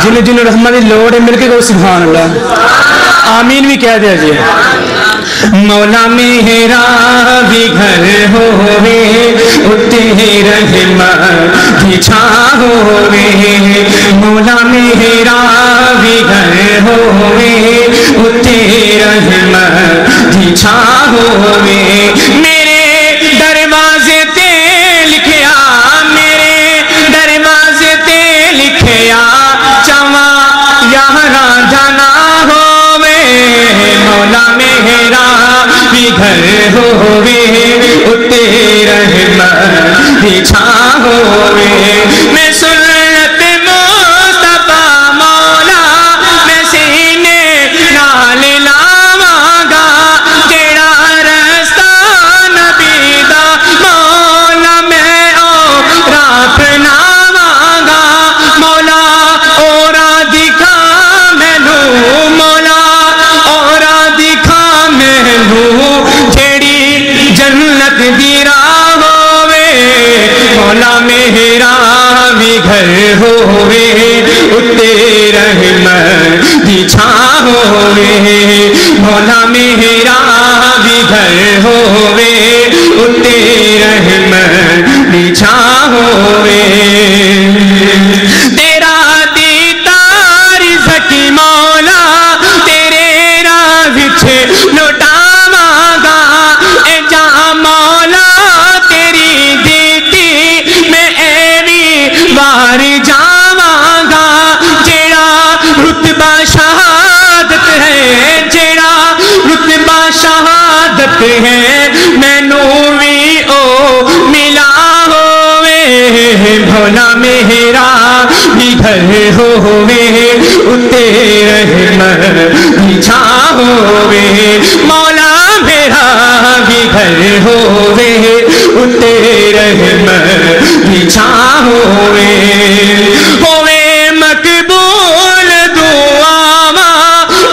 जिन्हें जिन्हें रहमत की लोड़ है मिलके कहो सुभान अल्लाह, आमीन भी कह दिया जी। मौला मेरा भी घर होवे उते रहमत की छां होवे, मौला मेरा भी घर होवे उते रहमत की छां होवे। मेरे दरवाजे ते लिखिया, मेरे दरवाजे ते लिखिया चवा यारा जाना होवे, मौला मेरा भी घर होवे उते रहमत की छां होवे। मैं सुन्नत मुस्तफा मौला मैं सीने नाल लावांगा, जेड़ा रस्ता नबी दा मौला मैं औरा अपनावांगा, मौला औरा दिखा मैनू, मौला औरा दिखा मैनू जेड़ी जन्नत दी राह होवे, मौला मेरा भी घर होवे उते रहमत की छां होवे, मौला मेरा भी घर होवे उते रहमत की छां होवे। तेरा दीदार सकी मौला तेरे राह विच लुटावांगा, ए जा मौला तेरी दीती मैं एवी बार जावांगा, जेड़ा रुतबा शहादत है, जेड़ा रुतबा शहादत है मैनू भी ओ मिला होवे, भोला मेरा भी घर होवे उते रहमत की छां होवे, मौला मेरा भी घर होवे उते रहमत की छां होवे। होवे मकबूल दुआवा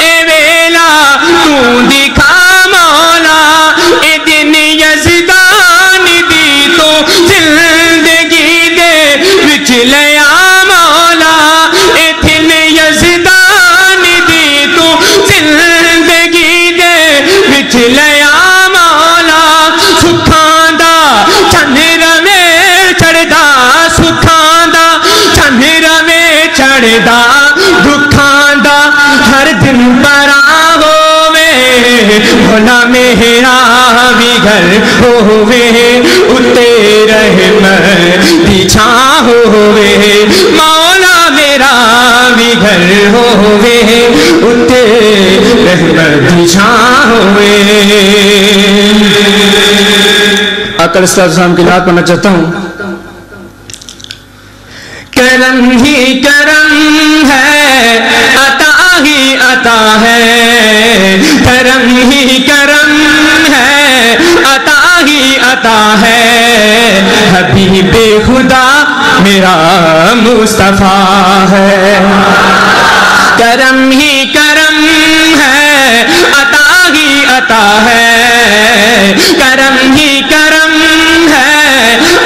ए वेला तू दिखा मौला, ए दिन यज़दान दी तो जिंदगी दे विच लिया मौला, ए दिन यज़दान दी तो जिंदगी दे विच लिया मौला, सुखां दा चंद रवे चढ़दा, सुखां दा चंद रवे चढ़दा, दुखां दा हर दिन बरा होवे, भोला मेरा भी घर होवे उते रहमत की छां होवे, मौला मेरा भी घर होवे उते रहमत की छां होवे। अकल सलाम की नात पढ़ना चाहता हूँ। करम ही करम है अता ही अता है, करम ही करम है अता ही अता है, हबीबे खुदा मेरा मुस्तफा है, करम ही करम है अता ही अता है, करम ही करम है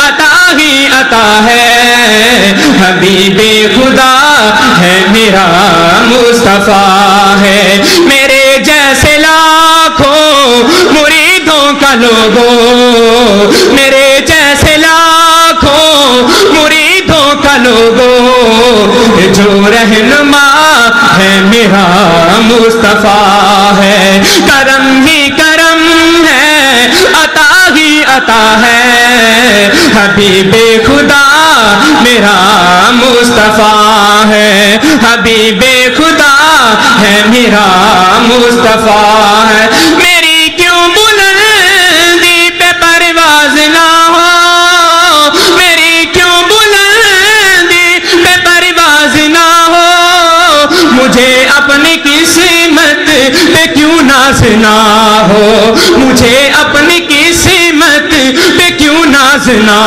अता ही अता है, हबीबे खुदा है मेरा मुस्तफा है। मेरे जैसे लाखों मुरीदों का लोगो, मेरे जैसे लाखों मुरीदों का लोगो, जो रहनुमा है मेरा मुस्तफा है, करम ही करम है अता ही अता है, हबीबे खुदा मेरा मुस्तफा है, हबीबे खुदा है मेरा मुस्तफा है। मेरी क्यों बुलंदी पे परवाज ना हो, मेरी क्यों बुलंदी पे परवाज ना हो, मुझे अपनी किस्मत पे क्यों नाज ना हो, मुझे अपनी किस्मत पे क्यों नाज ना